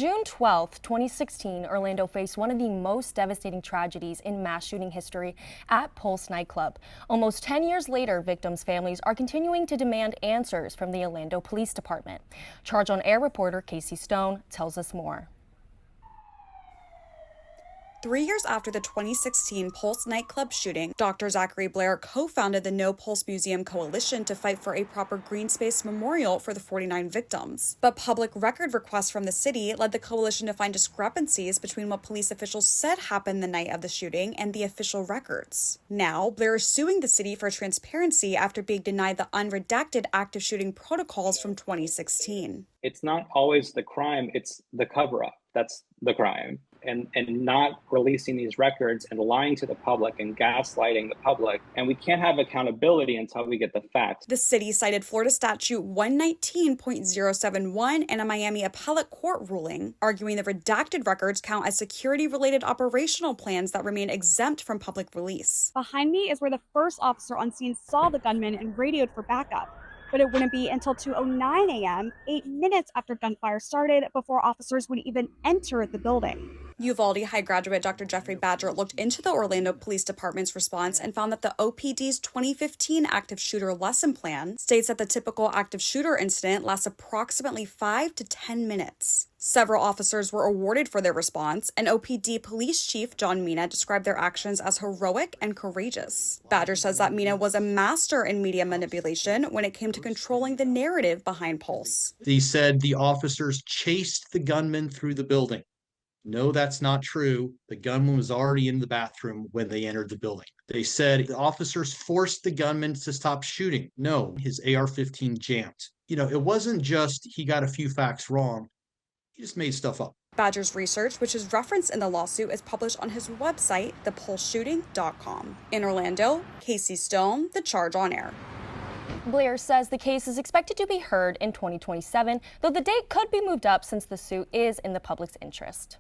June 12, 2016, Orlando faced one of the most devastating tragedies in mass shooting history at Pulse nightclub. Almost 10 years later, victims' families are continuing to demand answers from the Orlando Police Department. Charge on Air reporter Casey Stone tells us more. 3 years after the 2016 Pulse nightclub shooting, Dr. Zachary Blair co-founded the No Pulse Museum Coalition to fight for a proper green space memorial for the 49 victims. But public record requests from the city led the coalition to find discrepancies between what police officials said happened the night of the shooting and the official records. Now, Blair is suing the city for transparency after being denied the unredacted active shooting protocols from 2016. It's not always the crime, it's the cover-up. That's the crime. And not releasing these records and lying to the public and gaslighting the public. And we can't have accountability until we get the facts. The city cited Florida Statute 119.071 and a Miami appellate court ruling, arguing the redacted records count as security-related operational plans that remain exempt from public release. Behind me is where the first officer on scene saw the gunman and radioed for backup. But it wouldn't be until 2:09 a.m., 8 minutes after gunfire started, before officers would even enter the building. Uvalde High graduate Dr. Jeffrey Badger looked into the Orlando Police Department's response and found that the OPD's 2015 active shooter lesson plan states that the typical active shooter incident lasts approximately 5 to 10 minutes. Several officers were awarded for their response, and OPD Police Chief John Mina described their actions as heroic and courageous. Badger says that Mina was a master in media manipulation when it came to controlling the narrative behind Pulse. He said the officers chased the gunman through the building. No, that's not true. The gunman was already in the bathroom when they entered the building. They said the officers forced the gunman to stop shooting. No, his AR-15 jammed. It wasn't just he got a few facts wrong. He just made stuff up. Badger's research, which is referenced in the lawsuit, is published on his website, thepulseshooting.com. In Orlando, Casey Stone, The Charge on Air. Blair says the case is expected to be heard in 2027, though the date could be moved up since the suit is in the public's interest.